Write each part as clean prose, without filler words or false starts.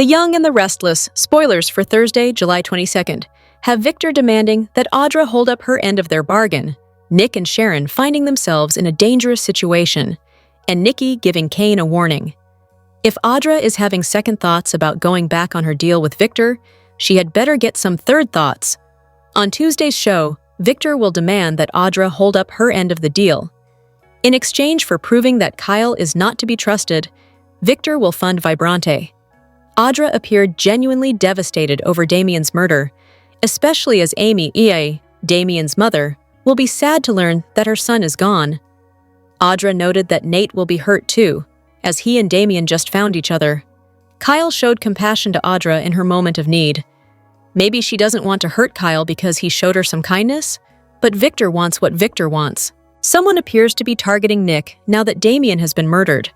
The Young and the Restless, spoilers for Thursday, July 22nd, have Victor demanding that Audra hold up her end of their bargain, Nick and Sharon finding themselves in a dangerous situation, and Nikki giving Cain a warning. If Audra is having second thoughts about going back on her deal with Victor, she had better get some third thoughts. On Tuesday's show, Victor will demand that Audra hold up her end of the deal. In exchange for proving that Kyle is not to be trusted, Victor will fund Vibrante. Audra appeared genuinely devastated over Damien's murder, especially as Amy, Damien's mother, will be sad to learn that her son is gone. Audra noted that Nate will be hurt too, as he and Damien just found each other. Kyle showed compassion to Audra in her moment of need. Maybe she doesn't want to hurt Kyle because he showed her some kindness, but Victor wants what Victor wants. Someone appears to be targeting Nick now that Damien has been murdered.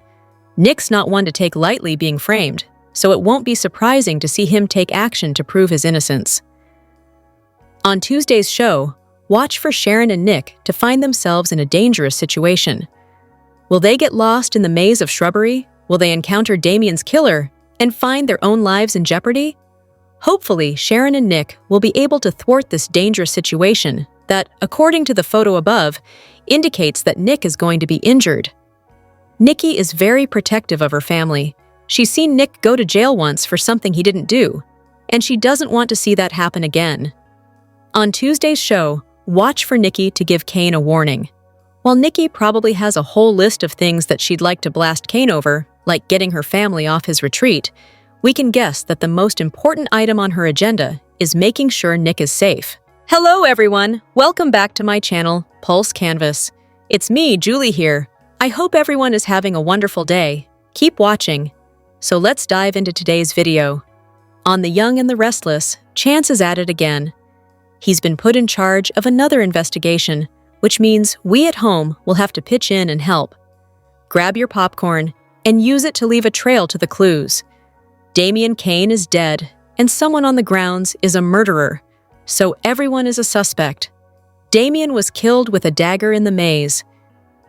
Nick's not one to take lightly being framed, so it won't be surprising to see him take action to prove his innocence. On Tuesday's show, watch for Sharon and Nick to find themselves in a dangerous situation. Will they get lost in the maze of shrubbery? Will they encounter Damien's killer and find their own lives in jeopardy? Hopefully, Sharon and Nick will be able to thwart this dangerous situation that, according to the photo above, indicates that Nick is going to be injured. Nikki is very protective of her family. She's seen Nick go to jail once for something he didn't do, and she doesn't want to see that happen again. On Tuesday's show, watch for Nikki to give Cain a warning. While Nikki probably has a whole list of things that she'd like to blast Cain over, like getting her family off his retreat, we can guess that the most important item on her agenda is making sure Nick is safe. Hello everyone, welcome back to my channel, Pulse Canvas. It's me, Julie here. I hope everyone is having a wonderful day. Keep watching. So let's dive into today's video. On The Young and the Restless, Chance is at it again. He's been put in charge of another investigation, which means we at home will have to pitch in and help. Grab your popcorn and use it to leave a trail to the clues. Damien Cain is dead, and someone on the grounds is a murderer, so everyone is a suspect. Damien was killed with a dagger in the maze.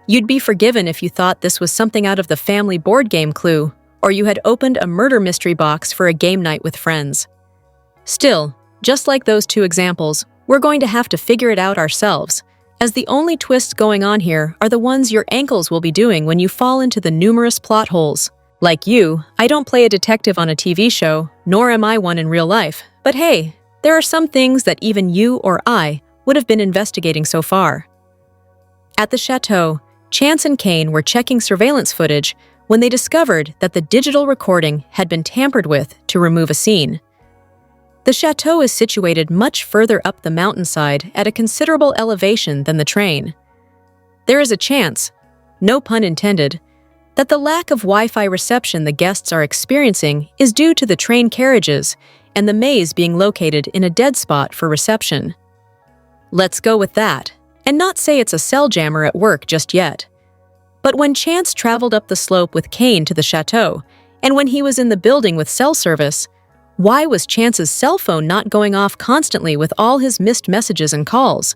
You'd be forgiven if you thought this was something out of the family board game Clue, or you had opened a murder mystery box for a game night with friends. Still, just like those two examples, we're going to have to figure it out ourselves, as the only twists going on here are the ones your ankles will be doing when you fall into the numerous plot holes. Like you, I don't play a detective on a TV show, nor am I one in real life, but hey, there are some things that even you or I would have been investigating so far. At the chateau, Chance and Cain were checking surveillance footage when they discovered that the digital recording had been tampered with to remove a scene. The chateau is situated much further up the mountainside at a considerable elevation than the train. There is a chance, no pun intended, that the lack of Wi-Fi reception the guests are experiencing is due to the train carriages and the maze being located in a dead spot for reception. Let's go with that, and not say it's a cell jammer at work just yet. But when Chance traveled up the slope with Cain to the chateau, and when he was in the building with cell service, why was Chance's cell phone not going off constantly with all his missed messages and calls?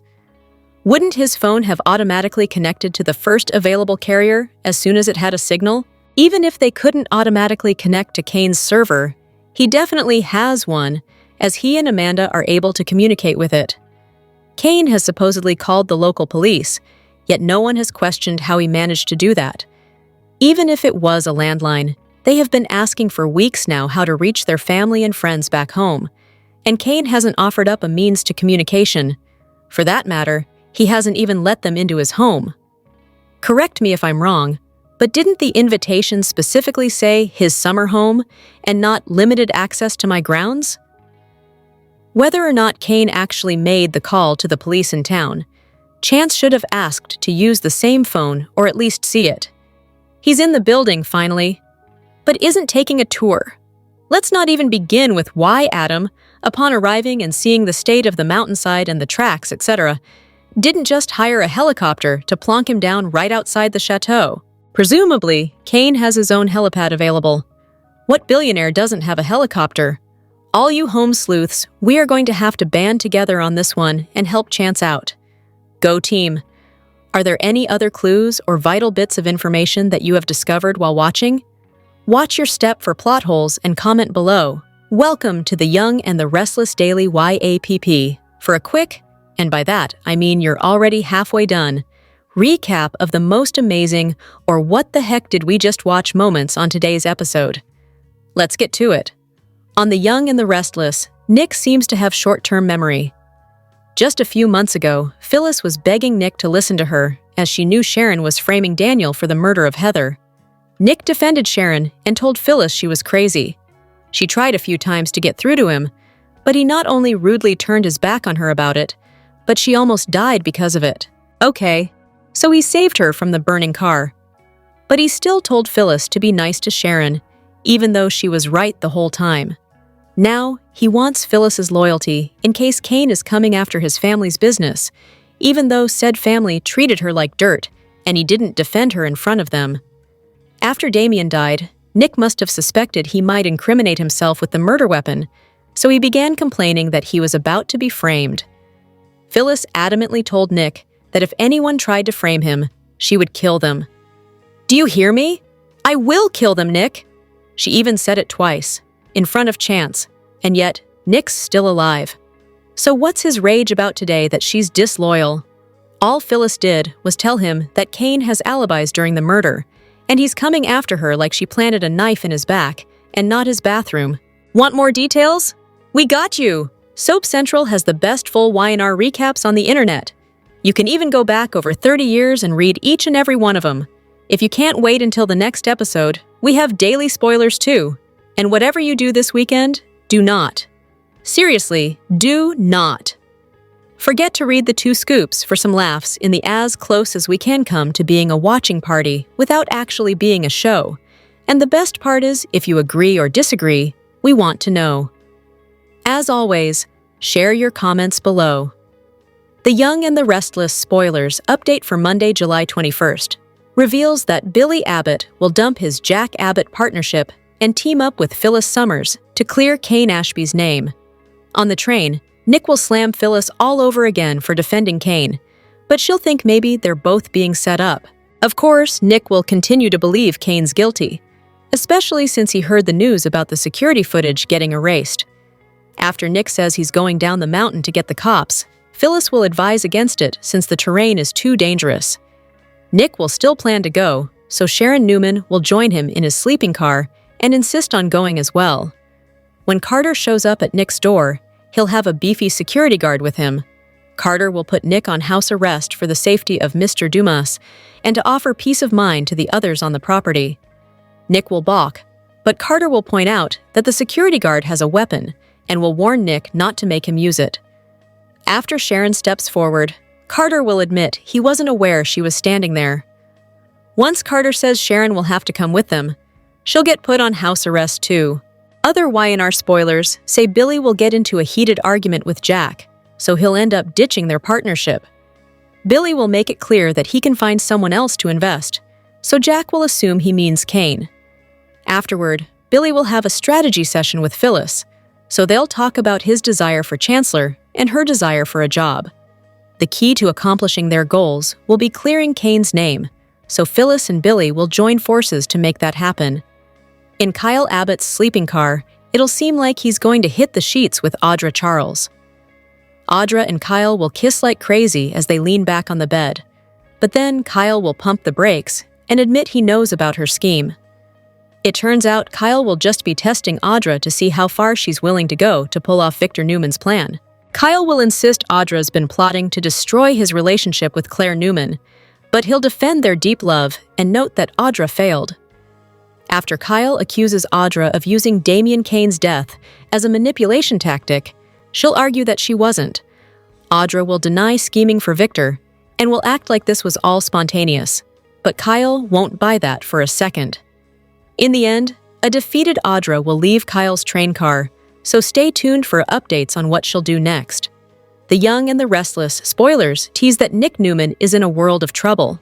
Wouldn't his phone have automatically connected to the first available carrier as soon as it had a signal? Even if they couldn't automatically connect to Cain's server, he definitely has one, as he and Amanda are able to communicate with it. Cain has supposedly called the local police, yet no one has questioned how he managed to do that. Even if it was a landline, they have been asking for weeks now how to reach their family and friends back home, and Cain hasn't offered up a means to communication. For that matter, he hasn't even let them into his home. Correct me if I'm wrong, but didn't the invitation specifically say his summer home and not limited access to my grounds? Whether or not Cain actually made the call to the police in town, Chance should have asked to use the same phone or at least see it. He's in the building, finally, but isn't taking a tour. Let's not even begin with why Adam, upon arriving and seeing the state of the mountainside and the tracks, etc., didn't just hire a helicopter to plonk him down right outside the chateau. Presumably, Cain has his own helipad available. What billionaire doesn't have a helicopter? All you home sleuths, we are going to have to band together on this one and help Chance out. Go team! Are there any other clues or vital bits of information that you have discovered while watching? Watch your step for plot holes and comment below. Welcome to the Young and the Restless Daily YAPP for a quick, and by that I mean you're already halfway done, recap of the most amazing or what the heck did we just watch moments on today's episode. Let's get to it. On The Young and the Restless, Nick seems to have short-term memory. Just a few months ago, Phyllis was begging Nick to listen to her as she knew Sharon was framing Daniel for the murder of Heather. Nick defended Sharon and told Phyllis she was crazy. She tried a few times to get through to him, but he not only rudely turned his back on her about it, but she almost died because of it. Okay, so he saved her from the burning car. But he still told Phyllis to be nice to Sharon, even though she was right the whole time. Now, he wants Phyllis's loyalty in case Cain is coming after his family's business, even though said family treated her like dirt and he didn't defend her in front of them. After Damien died, Nick must have suspected he might incriminate himself with the murder weapon, so he began complaining that he was about to be framed. Phyllis adamantly told Nick that if anyone tried to frame him, she would kill them. "Do you hear me? I will kill them, Nick!" She even said it twice, in front of Chance, and yet Nick's still alive. So what's his rage about today that she's disloyal? All Phyllis did was tell him that Cain has alibis during the murder, and he's coming after her like she planted a knife in his back and not his bathroom. Want more details? We got you! Soap Central has the best full Y&R recaps on the internet. You can even go back over 30 years and read each and every one of them. If you can't wait until the next episode, we have daily spoilers too. And whatever you do this weekend, do not. Seriously, do not. Forget to read the 2 scoops for some laughs in the as close as we can come to being a watching party without actually being a show. And the best part is, if you agree or disagree, we want to know. As always, share your comments below. The Young and the Restless spoilers update for Monday, July 21st reveals that Billy Abbott will dump his Jack Abbott partnership and team up with Phyllis Summers to clear Cain Ashby's name. On the train, Nick will slam Phyllis all over again for defending Cain, but she'll think maybe they're both being set up. Of course, Nick will continue to believe Cain's guilty, especially since he heard the news about the security footage getting erased. After Nick says he's going down the mountain to get the cops, Phyllis will advise against it since the terrain is too dangerous. Nick will still plan to go, so Sharon Newman will join him in his sleeping car and insist on going as well. When Carter shows up at Nick's door, he'll have a beefy security guard with him. Carter will put Nick on house arrest for the safety of Mr. Dumas and to offer peace of mind to the others on the property. Nick will balk, but Carter will point out that the security guard has a weapon and will warn Nick not to make him use it. After Sharon steps forward, Carter will admit he wasn't aware she was standing there. Once Carter says Sharon will have to come with them, she'll get put on house arrest too. Other Y&R spoilers say Billy will get into a heated argument with Jack, so he'll end up ditching their partnership. Billy will make it clear that he can find someone else to invest, so Jack will assume he means Cain. Afterward, Billy will have a strategy session with Phyllis, so they'll talk about his desire for Chancellor and her desire for a job. The key to accomplishing their goals will be clearing Cain's name, so Phyllis and Billy will join forces to make that happen. In Kyle Abbott's sleeping car, it'll seem like he's going to hit the sheets with Audra Charles. Audra and Kyle will kiss like crazy as they lean back on the bed, but then Kyle will pump the brakes and admit he knows about her scheme. It turns out Kyle will just be testing Audra to see how far she's willing to go to pull off Victor Newman's plan. Kyle will insist Audra's been plotting to destroy his relationship with Claire Newman, but he'll defend their deep love and note that Audra failed. After Kyle accuses Audra of using Damien Cain's death as a manipulation tactic, she'll argue that she wasn't. Audra will deny scheming for Victor and will act like this was all spontaneous, but Kyle won't buy that for a second. In the end, a defeated Audra will leave Kyle's train car, so stay tuned for updates on what she'll do next. The Young and the Restless spoilers tease that Nick Newman is in a world of trouble.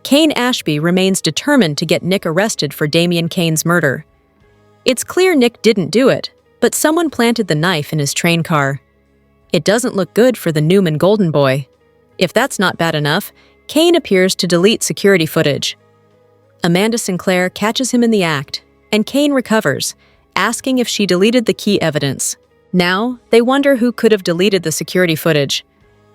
Cain Ashby remains determined to get Nick arrested for Damien Cain's murder. It's clear Nick didn't do it, but someone planted the knife in his train car. It doesn't look good for the Newman Golden Boy. If that's not bad enough, Cain appears to delete security footage. Amanda Sinclair catches him in the act, and Cain recovers, asking if she deleted the key evidence. Now, they wonder who could have deleted the security footage.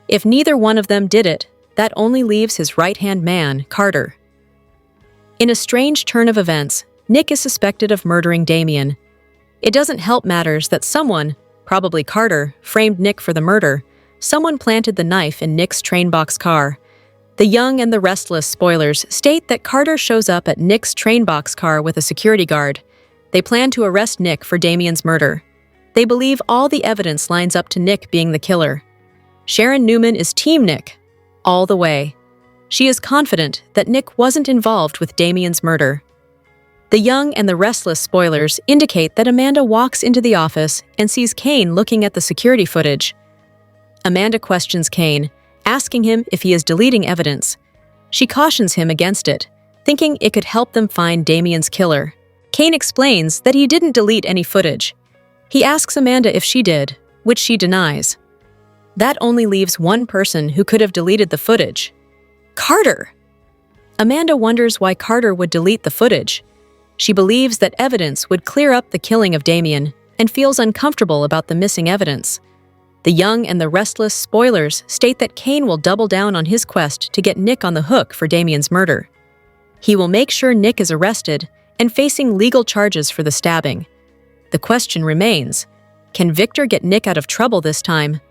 If neither one of them did it, that only leaves his right-hand man, Carter. In a strange turn of events, Nick is suspected of murdering Damien. It doesn't help matters that someone, probably Carter, framed Nick for the murder. Someone planted the knife in Nick's train box car. The Young and the Restless spoilers state that Carter shows up at Nick's train box car with a security guard. They plan to arrest Nick for Damien's murder. They believe all the evidence lines up to Nick being the killer. Sharon Newman is Team Nick, all the way. She is confident that Nick wasn't involved with Damien's murder. The Young and the Restless spoilers indicate that Amanda walks into the office and sees Cain looking at the security footage. Amanda questions Cain, asking him if he is deleting evidence. She cautions him against it, thinking it could help them find Damien's killer. Cain explains that he didn't delete any footage. He asks Amanda if she did, which she denies. That only leaves one person who could have deleted the footage: Carter! Amanda wonders why Carter would delete the footage. She believes that evidence would clear up the killing of Damien and feels uncomfortable about the missing evidence. The Young and the Restless spoilers state that Cain will double down on his quest to get Nick on the hook for Damien's murder. He will make sure Nick is arrested and facing legal charges for the stabbing. The question remains, can Victor get Nick out of trouble this time?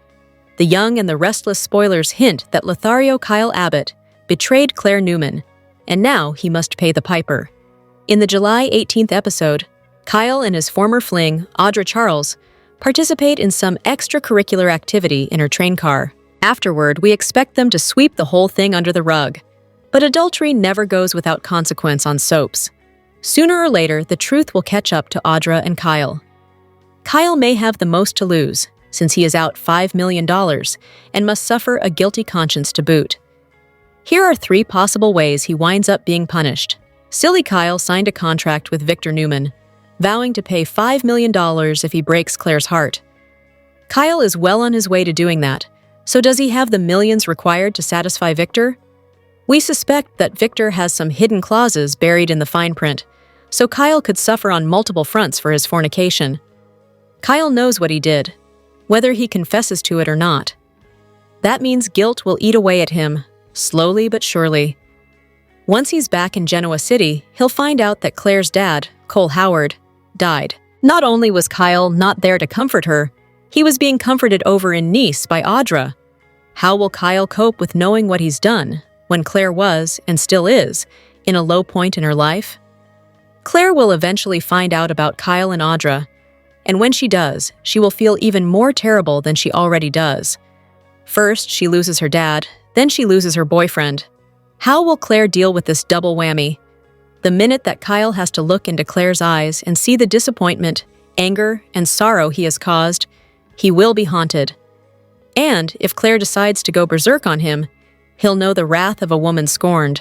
The Young and the Restless spoilers hint that Lothario Kyle Abbott betrayed Claire Newman, and now he must pay the piper. In the July 18th episode, Kyle and his former fling, Audra Charles, participate in some extracurricular activity in her train car. Afterward, we expect them to sweep the whole thing under the rug. But adultery never goes without consequence on soaps. Sooner or later, the truth will catch up to Audra and Kyle. Kyle may have the most to lose, since he is out $5 million and must suffer a guilty conscience to boot. Here are 3 possible ways he winds up being punished. Silly Kyle signed a contract with Victor Newman, vowing to pay $5 million if he breaks Claire's heart. Kyle is well on his way to doing that, so does he have the millions required to satisfy Victor? We suspect that Victor has some hidden clauses buried in the fine print, so Kyle could suffer on multiple fronts for his fornication. Kyle knows what he did, whether he confesses to it or not. That means guilt will eat away at him, slowly but surely. Once he's back in Genoa City, he'll find out that Claire's dad, Cole Howard, died. Not only was Kyle not there to comfort her, he was being comforted over in Nice by Audra. How will Kyle cope with knowing what he's done, when Claire was, and still is, in a low point in her life? Claire will eventually find out about Kyle and Audra, and when she does, she will feel even more terrible than she already does. First, she loses her dad, then she loses her boyfriend. How will Claire deal with this double whammy? The minute that Kyle has to look into Claire's eyes and see the disappointment, anger, and sorrow he has caused, he will be haunted. And if Claire decides to go berserk on him, he'll know the wrath of a woman scorned.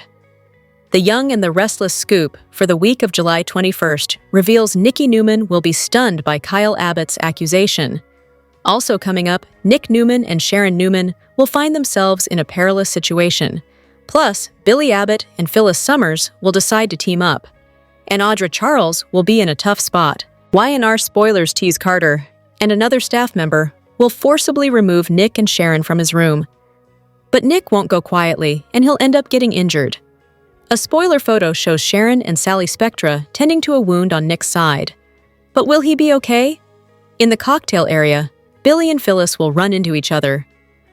The Young and the Restless scoop for the week of July 21st reveals Nikki Newman will be stunned by Kyle Abbott's accusation. Also coming up, Nick Newman and Sharon Newman will find themselves in a perilous situation. Plus, Billy Abbott and Phyllis Summers will decide to team up. And Audra Charles will be in a tough spot. Y&R spoilers tease Carter, and another staff member will forcibly remove Nick and Sharon from his room. But Nick won't go quietly, and he'll end up getting injured. A spoiler photo shows Sharon and Sally Spectra tending to a wound on Nick's side. But will he be okay? In the cocktail area, Billy and Phyllis will run into each other.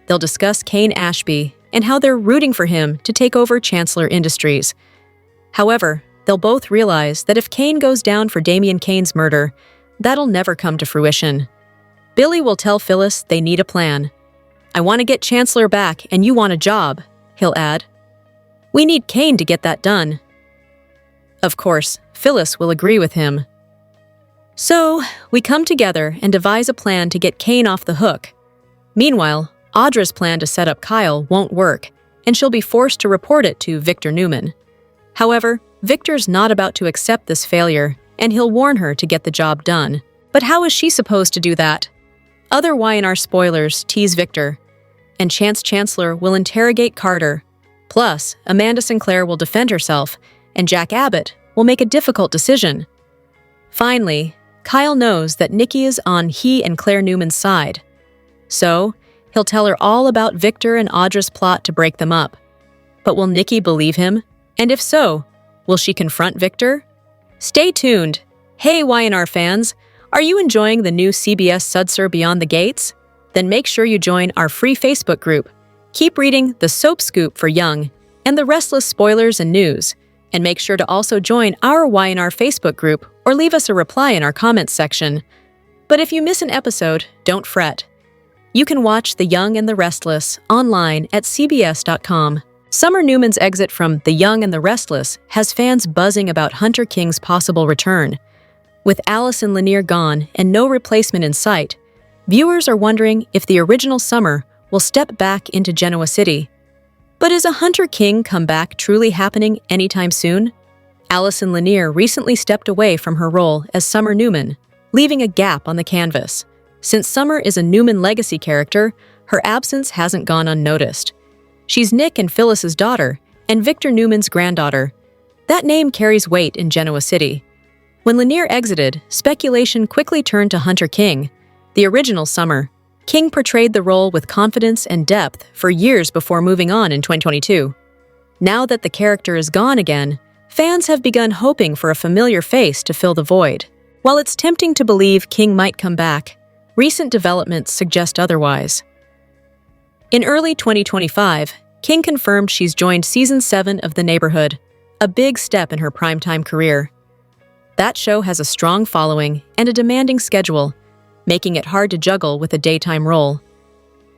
They'll discuss Cain Ashby and how they're rooting for him to take over Chancellor Industries. However, they'll both realize that if Cain goes down for Damien Cain's murder, that'll never come to fruition. Billy will tell Phyllis they need a plan. "I want to get Chancellor back and you want a job," he'll add. "We need Cain to get that done." Of course, Phyllis will agree with him. So, we come together and devise a plan to get Cain off the hook. Meanwhile, Audra's plan to set up Kyle won't work, and she'll be forced to report it to Victor Newman. However, Victor's not about to accept this failure, and he'll warn her to get the job done. But how is she supposed to do that? Other Y&R spoilers tease Victor, and Chance Chancellor will interrogate Carter. Plus, Amanda Sinclair will defend herself, and Jack Abbott will make a difficult decision. Finally, Kyle knows that Nikki is on he and Claire Newman's side. So, he'll tell her all about Victor and Audra's plot to break them up. But will Nikki believe him? And if so, will she confront Victor? Stay tuned. Hey Y&R fans, are you enjoying the new CBS Sudser Beyond the Gates? Then make sure you join our free Facebook group. Keep reading The Soap Scoop for Young and The Restless Spoilers and News. And make sure to also join our Y&R Facebook group or leave us a reply in our comments section. But if you miss an episode, don't fret. You can watch The Young and the Restless online at cbs.com. Summer Newman's exit from The Young and the Restless has fans buzzing about Hunter King's possible return. With Allison Lanier gone and no replacement in sight, viewers are wondering if the original Summer will step back into Genoa City. But is a Hunter King comeback truly happening anytime soon? Allison Lanier recently stepped away from her role as Summer Newman, leaving a gap on the canvas. Since Summer is a Newman legacy character, her absence hasn't gone unnoticed. She's Nick and Phyllis's daughter, and Victor Newman's granddaughter. That name carries weight in Genoa City. When Lanier exited, speculation quickly turned to Hunter King. The original Summer, King portrayed the role with confidence and depth for years before moving on in 2022. Now that the character is gone again, fans have begun hoping for a familiar face to fill the void. While it's tempting to believe King might come back, recent developments suggest otherwise. In early 2025, King confirmed she's joined Season 7 of The Neighborhood, a big step in her primetime career. That show has a strong following and a demanding schedule, making it hard to juggle with a daytime role.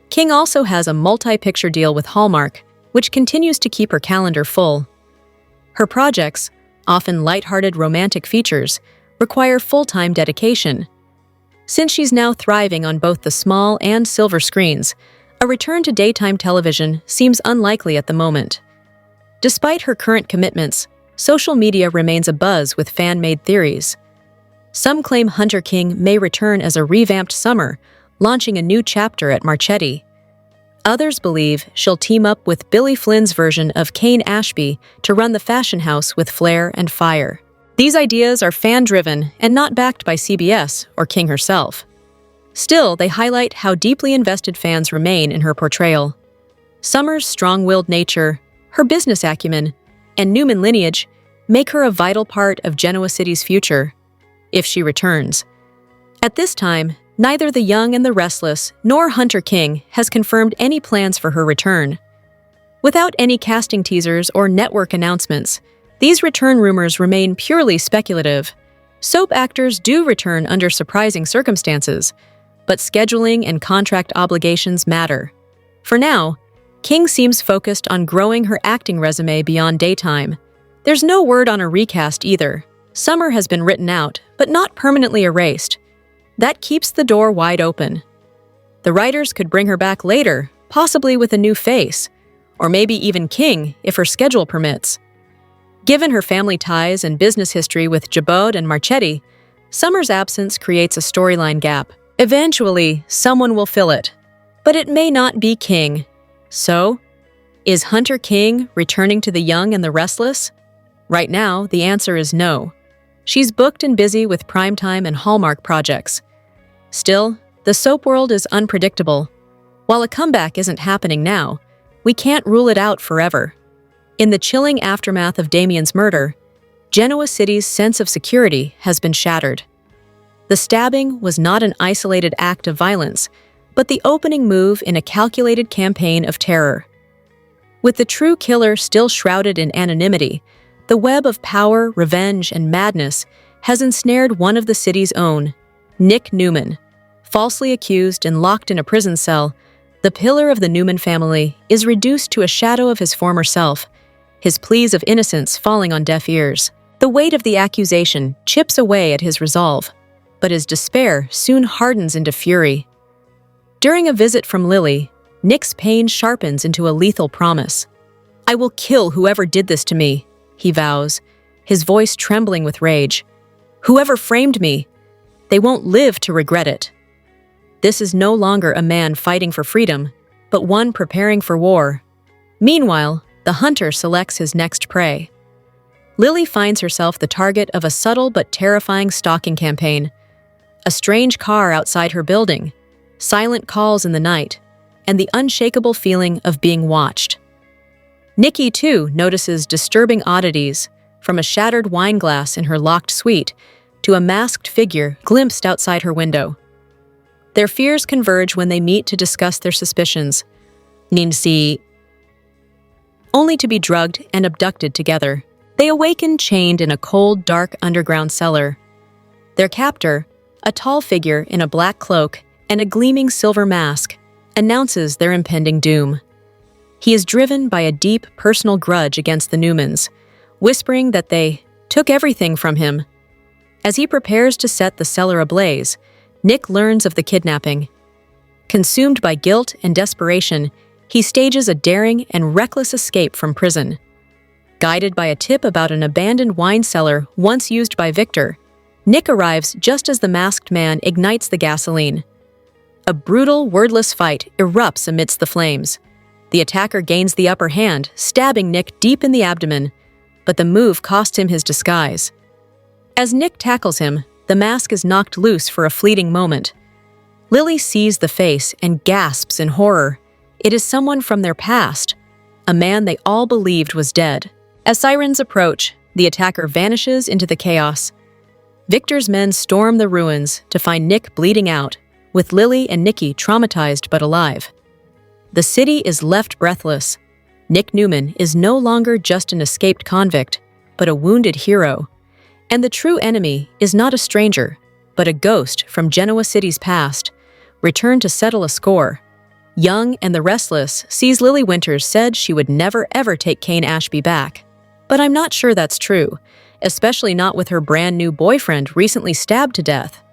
King also has a multi-picture deal with Hallmark, which continues to keep her calendar full. Her projects, often lighthearted romantic features, require full-time dedication. Since she's now thriving on both the small and silver screens, a return to daytime television seems unlikely at the moment. Despite her current commitments, social media remains abuzz with fan-made theories. Some claim Hunter King may return as a revamped Summer, launching a new chapter at Marchetti. Others believe she'll team up with Billy Flynn's version of Cain Ashby to run the fashion house with flair and fire. These ideas are fan-driven and not backed by CBS or King herself. Still, they highlight how deeply invested fans remain in her portrayal. Summer's strong-willed nature, her business acumen, and Newman lineage make her a vital part of Genoa City's future, if she returns. At this time, neither The Young and the Restless nor Hunter King has confirmed any plans for her return. Without any casting teasers or network announcements, these return rumors remain purely speculative. Soap actors do return under surprising circumstances, but scheduling and contract obligations matter. For now, King seems focused on growing her acting resume beyond daytime. There's no word on a recast either. Summer has been written out, but not permanently erased. That keeps the door wide open. The writers could bring her back later, possibly with a new face, or maybe even King if her schedule permits. Given her family ties and business history with Jabot and Marchetti, Summer's absence creates a storyline gap. Eventually, someone will fill it, but it may not be King. So, is Hunter King returning to The Young and the Restless? Right now, the answer is no. She's booked and busy with primetime and Hallmark projects. Still, the soap world is unpredictable. While a comeback isn't happening now, we can't rule it out forever. In the chilling aftermath of Damien's murder, Genoa City's sense of security has been shattered. The stabbing was not an isolated act of violence, but the opening move in a calculated campaign of terror. With the true killer still shrouded in anonymity, the web of power, revenge, and madness has ensnared one of the city's own, Nick Newman. Falsely accused and locked in a prison cell, the pillar of the Newman family is reduced to a shadow of his former self, his pleas of innocence falling on deaf ears. The weight of the accusation chips away at his resolve, but his despair soon hardens into fury. During a visit from Lily, Nick's pain sharpens into a lethal promise. "I will kill whoever did this to me," he vows, his voice trembling with rage. "Whoever framed me, they won't live to regret it." This is no longer a man fighting for freedom, but one preparing for war. Meanwhile, the hunter selects his next prey. Lily finds herself the target of a subtle but terrifying stalking campaign. A strange car outside her building, silent calls in the night, and the unshakable feeling of being watched. Nikki, too, notices disturbing oddities, from a shattered wine glass in her locked suite to a masked figure glimpsed outside her window. Their fears converge when they meet to discuss their suspicions, only to be drugged and abducted together. They awaken chained in a cold, dark underground cellar. Their captor, a tall figure in a black cloak and a gleaming silver mask, announces their impending doom. He is driven by a deep personal grudge against the Newmans, whispering that they took everything from him. As he prepares to set the cellar ablaze, Nick learns of the kidnapping. Consumed by guilt and desperation, he stages a daring and reckless escape from prison. Guided by a tip about an abandoned wine cellar once used by Victor, Nick arrives just as the masked man ignites the gasoline. A brutal, wordless fight erupts amidst the flames. The attacker gains the upper hand, stabbing Nick deep in the abdomen, but the move costs him his disguise. As Nick tackles him, the mask is knocked loose for a fleeting moment. Lily sees the face and gasps in horror. It is someone from their past, a man they all believed was dead. As sirens approach, the attacker vanishes into the chaos. Victor's men storm the ruins to find Nick bleeding out, with Lily and Nikki traumatized but alive. The city is left breathless. Nick Newman is no longer just an escaped convict, but a wounded hero. And the true enemy is not a stranger, but a ghost from Genoa City's past, returned to settle a score. Young and the Restless sees Lily Winters said she would never ever take Cain Ashby back. But I'm not sure that's true, especially not with her brand new boyfriend recently stabbed to death.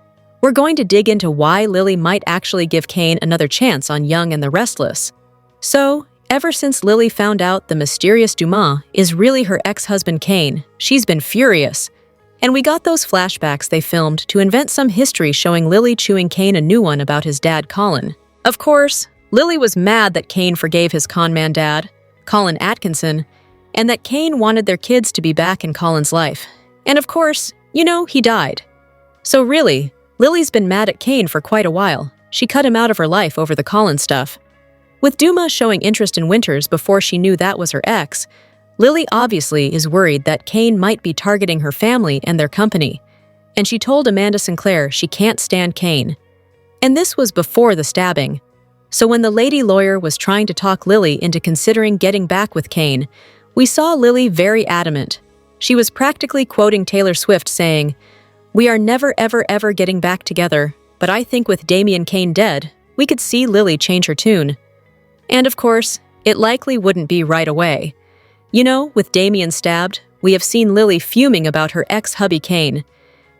We're going to dig into why Lily might actually give Cain another chance on Young and the Restless. So, ever since Lily found out the mysterious Dumas is really her ex-husband Cain, she's been furious. And we got those flashbacks they filmed to invent some history showing Lily chewing Cain a new one about his dad Colin. Of course, Lily was mad that Cain forgave his conman dad, Colin Atkinson, and that Cain wanted their kids to be back in Colin's life. And of course, he died. So really, Lily's been mad at Cain for quite a while. She cut him out of her life over the Colin stuff. With Dumas showing interest in Winters before she knew that was her ex, Lily obviously is worried that Cain might be targeting her family and their company, and she told Amanda Sinclair she can't stand Cain. And this was before the stabbing. So when the lady lawyer was trying to talk Lily into considering getting back with Cain, we saw Lily very adamant. She was practically quoting Taylor Swift saying, "We are never ever ever getting back together, but I think with Damian Cain dead, we could see Lily change her tune." And of course, it likely wouldn't be right away. With Damian stabbed, we have seen Lily fuming about her ex-hubby Cain.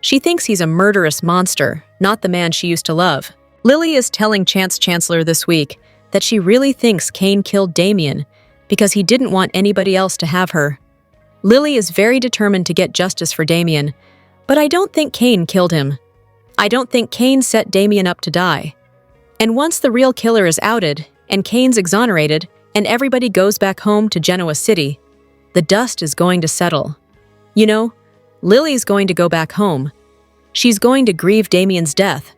She thinks he's a murderous monster, not the man she used to love. Lily is telling Chance Chancellor this week that she really thinks Cain killed Damian because he didn't want anybody else to have her. Lily is very determined to get justice for Damian, but I don't think Cain killed him. I don't think Cain set Damian up to die. And once the real killer is outed, and Cain's exonerated, and everybody goes back home to Genoa City, the dust is going to settle. Lily's going to go back home. She's going to grieve Damian's death,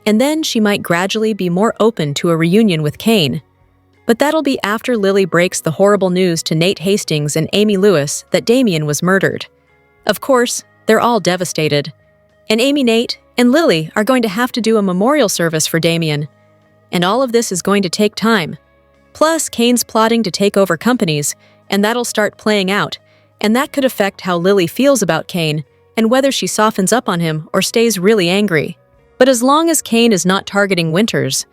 and then she might gradually be more open to a reunion with Cain. But that'll be after Lily breaks the horrible news to Nate Hastings and Amy Lewis that Damian was murdered. Of course, they're all devastated. And Amy, Nate, and Lily are going to have to do a memorial service for Damian. And all of this is going to take time. Plus, Cain's plotting to take over companies, and that'll start playing out, and that could affect how Lily feels about Cain and whether she softens up on him or stays really angry. But as long as Cain is not targeting Winters,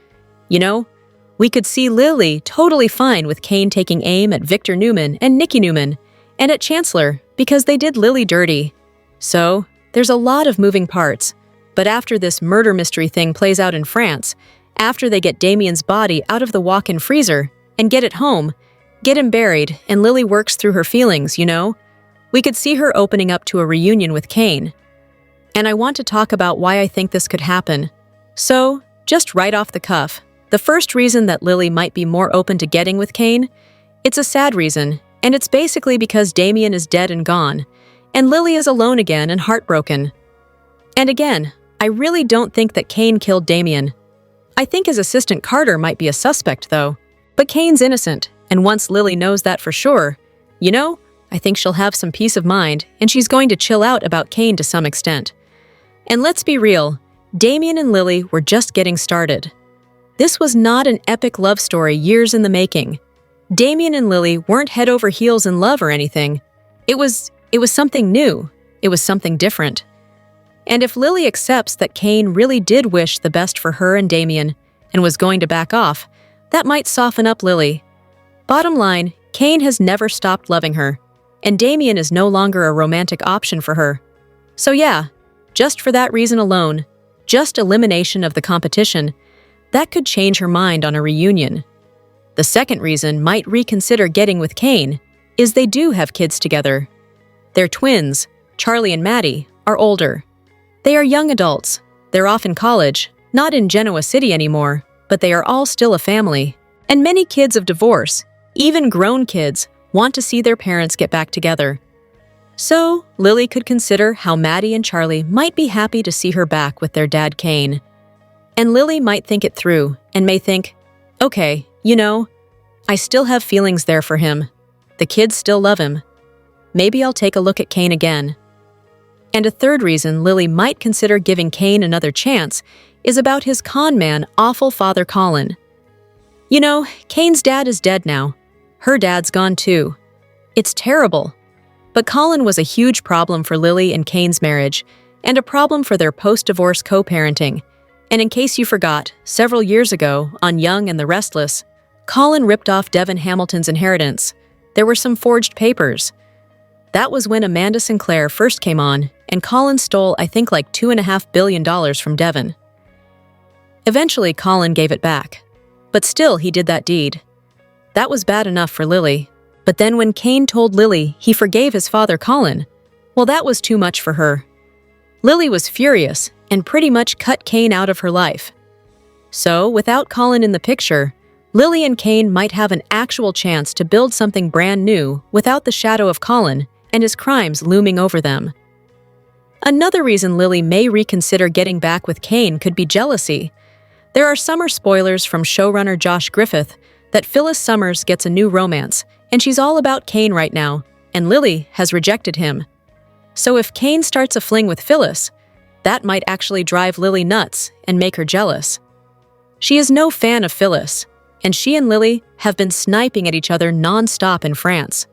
we could see Lily totally fine with Cain taking aim at Victor Newman and Nikki Newman, and at Chancellor, because they did Lily dirty. So, there's a lot of moving parts. But after this murder mystery thing plays out in France, after they get Damian's body out of the walk-in freezer and get it home, get him buried, and Lily works through her feelings, we could see her opening up to a reunion with Cain. And I want to talk about why I think this could happen. So, just right off the cuff, the first reason that Lily might be more open to getting with Cain, it's a sad reason, and it's basically because Damian is dead and gone, And Lily is alone again and heartbroken. And again, I really don't think that Cain killed Damien. I think his assistant Carter might be a suspect, though. But Cain's innocent, and once Lily knows that for sure, I think she'll have some peace of mind, and she's going to chill out about Cain to some extent. And let's be real, Damien and Lily were just getting started. This was not an epic love story years in the making. Damien and Lily weren't head over heels in love or anything. It was something new. It was something different. And if Lily accepts that Cain really did wish the best for her and Damien and was going to back off, that might soften up Lily. Bottom line, Cain has never stopped loving her, and Damien is no longer a romantic option for her. So yeah, just for that reason alone, just elimination of the competition, that could change her mind on a reunion. The second reason might reconsider getting with Cain is they do have kids together. Their twins, Charlie and Maddie, are older. They are young adults. They're off in college, not in Genoa City anymore, but they are all still a family. And many kids of divorce, even grown kids, want to see their parents get back together. So, Lily could consider how Maddie and Charlie might be happy to see her back with their dad Cain. And Lily might think it through and may think, okay, I still have feelings there for him. The kids still love him. Maybe I'll take a look at Cain again. And a third reason Lily might consider giving Cain another chance is about his con man, awful father Colin. Cain's dad is dead now. Her dad's gone too. It's terrible. But Colin was a huge problem for Lily and Cain's marriage, and a problem for their post-divorce co-parenting. And in case you forgot, several years ago, on Young and the Restless, Colin ripped off Devon Hamilton's inheritance. There were some forged papers. That was when Amanda Sinclair first came on, and Colin stole, I think, like $2.5 billion from Devon. Eventually, Colin gave it back. But still, he did that deed. That was bad enough for Lily. But then when Cain told Lily he forgave his father Colin, well, that was too much for her. Lily was furious and pretty much cut Cain out of her life. So, without Colin in the picture, Lily and Cain might have an actual chance to build something brand new without the shadow of Colin and his crimes looming over them. Another reason Lily may reconsider getting back with Cain could be jealousy. There are summer spoilers from showrunner Josh Griffith that Phyllis Summers gets a new romance, and she's all about Cain right now, and Lily has rejected him. So if Cain starts a fling with Phyllis, that might actually drive Lily nuts and make her jealous. She is no fan of Phyllis, and she and Lily have been sniping at each other non-stop in France.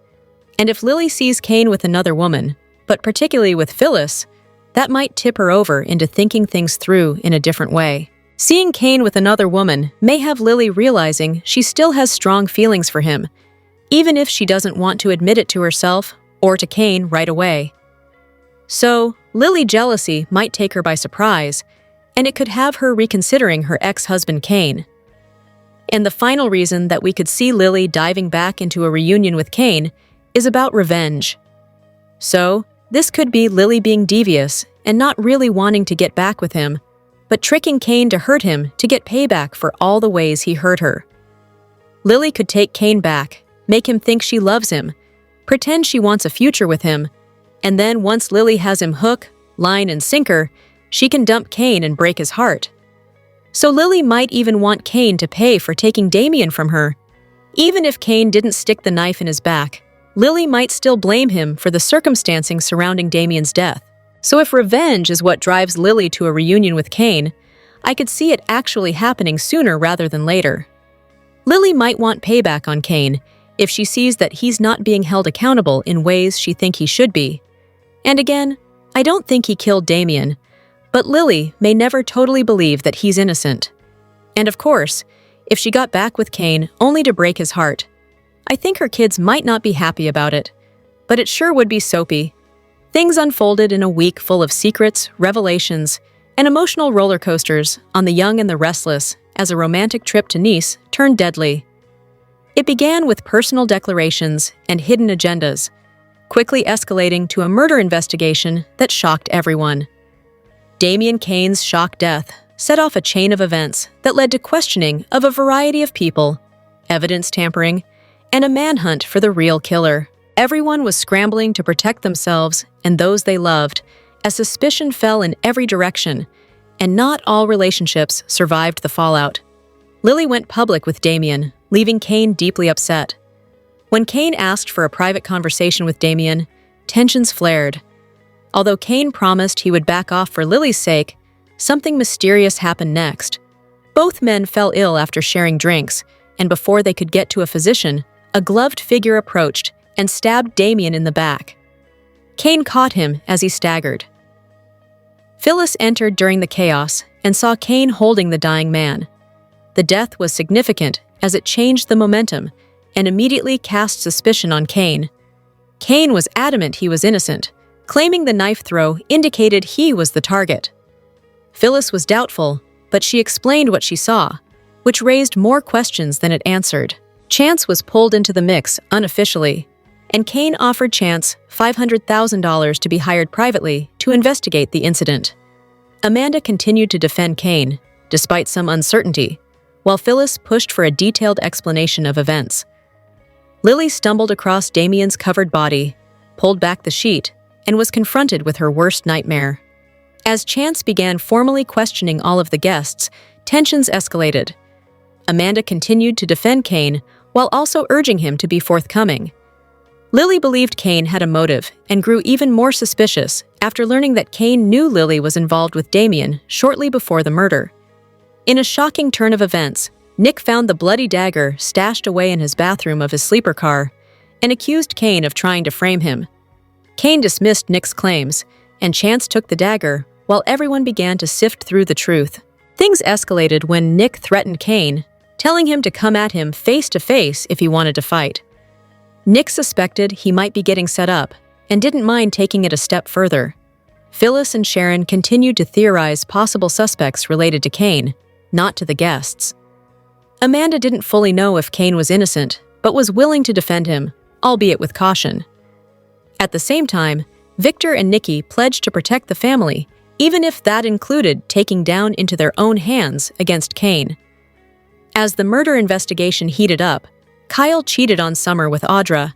And if Lily sees Cain with another woman, but particularly with Phyllis, that might tip her over into thinking things through in a different way. Seeing Cain with another woman may have Lily realizing she still has strong feelings for him, even if she doesn't want to admit it to herself or to Cain right away. So, Lily jealousy might take her by surprise, and it could have her reconsidering her ex-husband Cain. And the final reason that we could see Lily diving back into a reunion with Cain is about revenge. So, this could be Lily being devious and not really wanting to get back with him, but tricking Cain to hurt him to get payback for all the ways he hurt her. Lily could take Cain back, make him think she loves him, pretend she wants a future with him, and then once Lily has him hook, line, and sinker, she can dump Cain and break his heart. So Lily might even want Cain to pay for taking Damien from her. Even if Cain didn't stick the knife in his back, Lily might still blame him for the circumstances surrounding Damien's death. So if revenge is what drives Lily to a reunion with Cain, I could see it actually happening sooner rather than later. Lily might want payback on Cain if she sees that he's not being held accountable in ways she thinks he should be. And again, I don't think he killed Damien, but Lily may never totally believe that he's innocent. And of course, if she got back with Cain only to break his heart, I think her kids might not be happy about it, but it sure would be soapy. Things unfolded in a week full of secrets, revelations, and emotional roller coasters on The Young and the Restless as a romantic trip to Nice turned deadly. It began with personal declarations and hidden agendas, quickly escalating to a murder investigation that shocked everyone. Damien Cain's shock death set off a chain of events that led to questioning of a variety of people, evidence tampering, and a manhunt for the real killer. Everyone was scrambling to protect themselves and those they loved, as suspicion fell in every direction, and not all relationships survived the fallout. Lily went public with Damien, leaving Cain deeply upset. When Cain asked for a private conversation with Damien, tensions flared. Although Cain promised he would back off for Lily's sake, something mysterious happened next. Both men fell ill after sharing drinks, and before they could get to a physician, a gloved figure approached and stabbed Damien in the back. Cain caught him as he staggered. Phyllis entered during the chaos and saw Cain holding the dying man. The death was significant as it changed the momentum and immediately cast suspicion on Cain. Cain was adamant he was innocent, claiming the knife throw indicated he was the target. Phyllis was doubtful, but she explained what she saw, which raised more questions than it answered. Chance was pulled into the mix unofficially, and Cain offered Chance $500,000 to be hired privately to investigate the incident. Amanda continued to defend Cain, despite some uncertainty, while Phyllis pushed for a detailed explanation of events. Lily stumbled across Damien's covered body, pulled back the sheet, and was confronted with her worst nightmare. As Chance began formally questioning all of the guests, tensions escalated. Amanda continued to defend Cain while also urging him to be forthcoming. Lily believed Cain had a motive and grew even more suspicious after learning that Cain knew Lily was involved with Damien shortly before the murder. In a shocking turn of events, Nick found the bloody dagger stashed away in his bathroom of his sleeper car and accused Cain of trying to frame him. Cain dismissed Nick's claims, and Chance took the dagger while everyone began to sift through the truth. Things escalated when Nick threatened Cain, telling him to come at him face to face if he wanted to fight. Nick suspected he might be getting set up and didn't mind taking it a step further. Phyllis and Sharon continued to theorize possible suspects related to Cain, not to the guests. Amanda didn't fully know if Cain was innocent, but was willing to defend him, albeit with caution. At the same time, Victor and Nikki pledged to protect the family, even if that included taking down into their own hands against Cain. As the murder investigation heated up, Kyle cheated on Summer with Audra,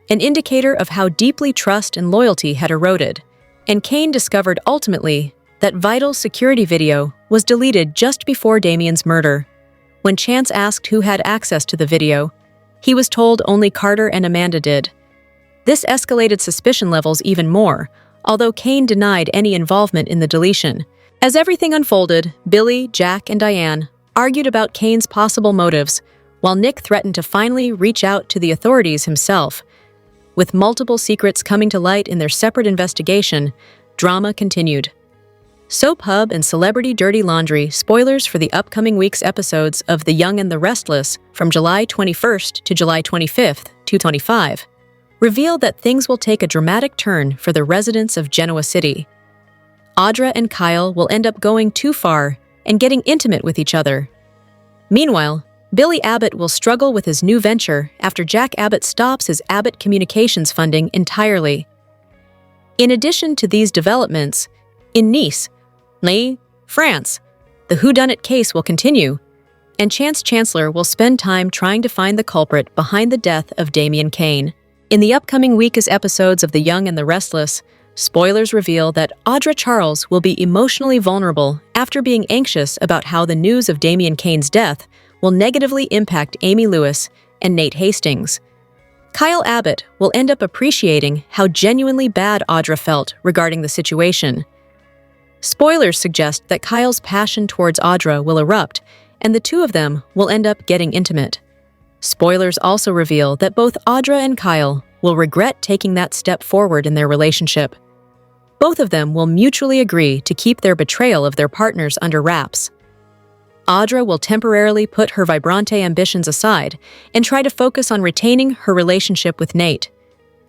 an indicator of how deeply trust and loyalty had eroded, and Cain discovered ultimately that vital security video was deleted just before Damien's murder. When Chance asked who had access to the video, he was told only Carter and Amanda did. This escalated suspicion levels even more, although Cain denied any involvement in the deletion. As everything unfolded, Billy, Jack, and Diane argued about Cain's possible motives, while Nick threatened to finally reach out to the authorities himself. With multiple secrets coming to light in their separate investigation, drama continued. Soap Hub and Celebrity Dirty Laundry spoilers for the upcoming week's episodes of The Young and the Restless from July 21st to July 25th, 2025, reveal that things will take a dramatic turn for the residents of Genoa City. Audra and Kyle will end up going too far and getting intimate with each other. Meanwhile, Billy Abbott will struggle with his new venture after Jack Abbott stops his Abbott Communications funding entirely. In addition to these developments, in Nice, France, the whodunit case will continue, and Chance Chancellor will spend time trying to find the culprit behind the death of Damien Cain. In the upcoming week's episodes of The Young and the Restless, spoilers reveal that Audra Charles will be emotionally vulnerable after being anxious about how the news of Damien Cain's death will negatively impact Amy Lewis and Nate Hastings. Kyle Abbott will end up appreciating how genuinely bad Audra felt regarding the situation. Spoilers suggest that Kyle's passion towards Audra will erupt, and the two of them will end up getting intimate. Spoilers also reveal that both Audra and Kyle will regret taking that step forward in their relationship. Both of them will mutually agree to keep their betrayal of their partners under wraps. Audra will temporarily put her Vibrante ambitions aside and try to focus on retaining her relationship with Nate.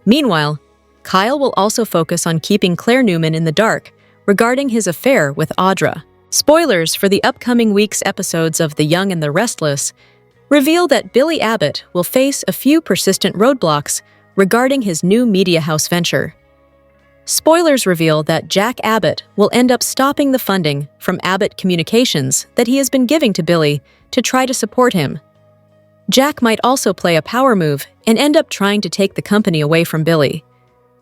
Meanwhile, Kyle will also focus on keeping Claire Newman in the dark regarding his affair with Audra. Spoilers for the upcoming week's episodes of The Young and the Restless reveal that Billy Abbott will face a few persistent roadblocks regarding his new media house venture. Spoilers reveal that Jack Abbott will end up stopping the funding from Abbott Communications that he has been giving to Billy to try to support him. Jack might also play a power move and end up trying to take the company away from Billy.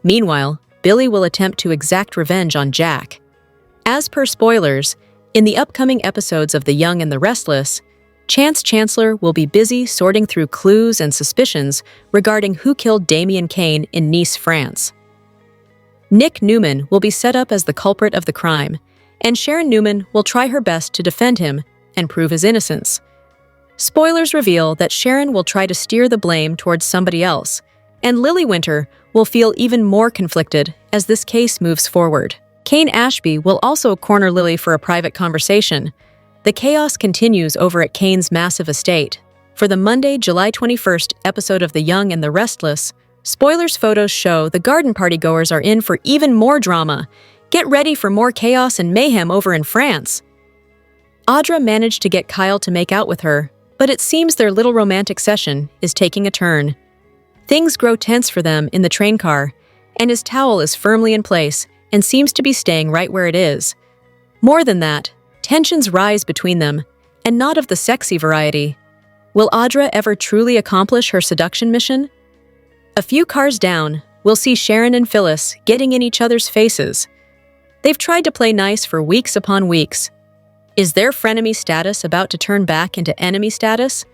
Meanwhile, Billy will attempt to exact revenge on Jack. As per spoilers, in the upcoming episodes of The Young and the Restless, Chance Chancellor will be busy sorting through clues and suspicions regarding who killed Damien Cain in Nice, France. Nick Newman will be set up as the culprit of the crime, and Sharon Newman will try her best to defend him and prove his innocence. Spoilers reveal that Sharon will try to steer the blame towards somebody else, and Lily Winter will feel even more conflicted as this case moves forward. Cain Ashby will also corner Lily for a private conversation. The chaos continues over at Cain's massive estate. For the Monday, July 21st episode of The Young and the Restless, spoilers photos show the garden party goers are in for even more drama. Get ready for more chaos and mayhem over in France. Audra managed to get Kyle to make out with her, but it seems their little romantic session is taking a turn. Things grow tense for them in the train car, and his towel is firmly in place and seems to be staying right where it is. More than that, tensions rise between them, and not of the sexy variety. Will Audra ever truly accomplish her seduction mission? A few cars down, we'll see Sharon and Phyllis getting in each other's faces. They've tried to play nice for weeks upon weeks. Is their frenemy status about to turn back into enemy status?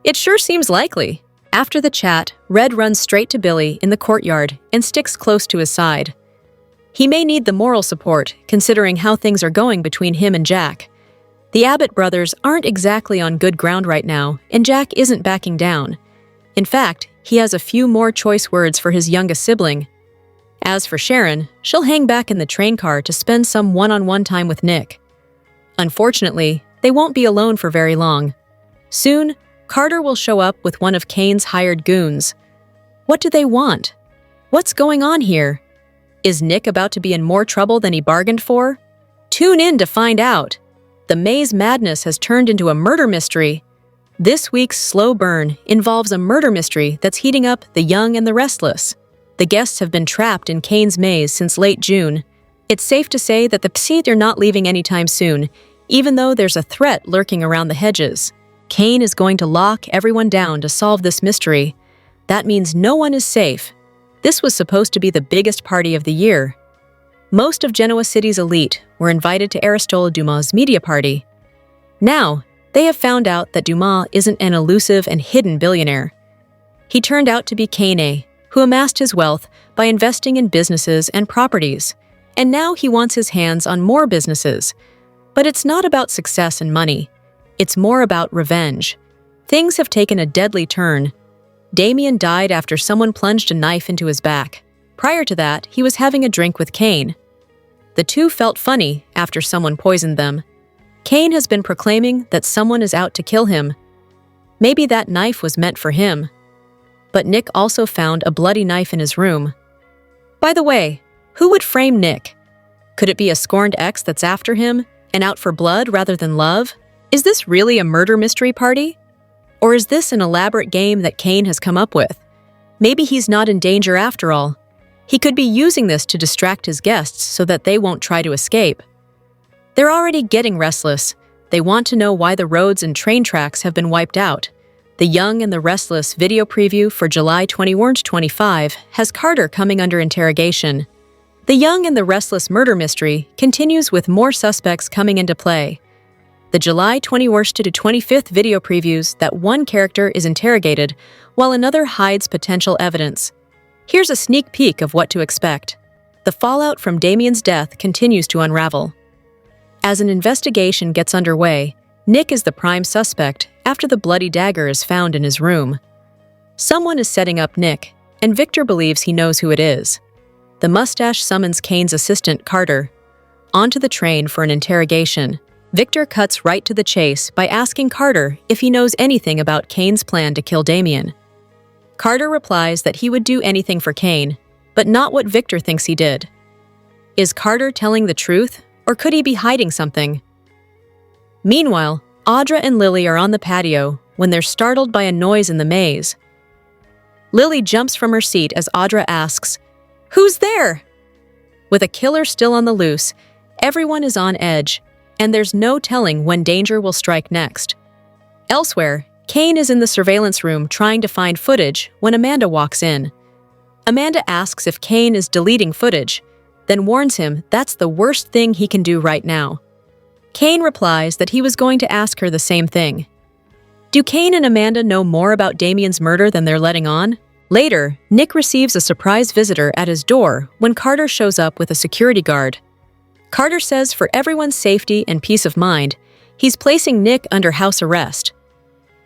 It sure seems likely. After the chat, Red runs straight to Billy in the courtyard and sticks close to his side. He may need the moral support, considering how things are going between him and Jack. The Abbott brothers aren't exactly on good ground right now, and Jack isn't backing down. In fact, he has a few more choice words for his youngest sibling. As for Sharon, she'll hang back in the train car to spend some one-on-one time with Nick. Unfortunately, they won't be alone for very long. Soon, Carter will show up with one of Cain's hired goons. What do they want? What's going on here? Is Nick about to be in more trouble than he bargained for? Tune in to find out. The maze madness has turned into a murder mystery. This week's Slow Burn involves a murder mystery that's heating up The Young and the Restless. The guests have been trapped in Cain's maze since late June. It's safe to say that the Pseed are not leaving anytime soon, even though there's a threat lurking around the hedges. Cain is going to lock everyone down to solve this mystery. That means no one is safe. This was supposed to be the biggest party of the year. Most of Genoa City's elite were invited to Aristole Dumas' media party. Now, they have found out that Dumas isn't an elusive and hidden billionaire. He turned out to be Cain, who amassed his wealth by investing in businesses and properties, and now he wants his hands on more businesses. But it's not about success and money. It's more about revenge. Things have taken a deadly turn. Damien died after someone plunged a knife into his back. Prior to that, he was having a drink with Cain. The two felt funny after someone poisoned them. Cain has been proclaiming that someone is out to kill him. Maybe that knife was meant for him. But Nick also found a bloody knife in his room. By the way, who would frame Nick? Could it be a scorned ex that's after him and out for blood rather than love? Is this really a murder mystery party? Or is this an elaborate game that Cain has come up with? Maybe he's not in danger after all. He could be using this to distract his guests so that they won't try to escape. They're already getting restless. They want to know why the roads and train tracks have been wiped out. The Young and the Restless video preview for July 21-25 has Carter coming under interrogation. The Young and the Restless murder mystery continues with more suspects coming into play. The July 21st-25th video previews that one character is interrogated while another hides potential evidence. Here's a sneak peek of what to expect. The fallout from Damien's death continues to unravel. As an investigation gets underway, Nick is the prime suspect after the bloody dagger is found in his room. Someone is setting up Nick, and Victor believes he knows who it is. The mustache summons Cain's assistant, Carter, onto the train for an interrogation. Victor cuts right to the chase by asking Carter if he knows anything about Cain's plan to kill Damien. Carter replies that he would do anything for Cain, but not what Victor thinks he did. Is Carter telling the truth, or could he be hiding something? Meanwhile, Audra and Lily are on the patio when they're startled by a noise in the maze. Lily jumps from her seat as Audra asks, "Who's there?" With a killer still on the loose, everyone is on edge, and there's no telling when danger will strike next. Elsewhere, Cain is in the surveillance room trying to find footage when Amanda walks in. Amanda asks if Cain is deleting footage, then warns him that's the worst thing he can do right now. Cain replies that he was going to ask her the same thing. Do Cain and Amanda know more about Damien's murder than they're letting on? Later, Nick receives a surprise visitor at his door when Carter shows up with a security guard. Carter says for everyone's safety and peace of mind, he's placing Nick under house arrest.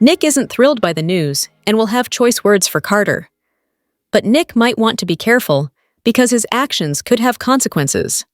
Nick isn't thrilled by the news and will have choice words for Carter. But Nick might want to be careful because his actions could have consequences.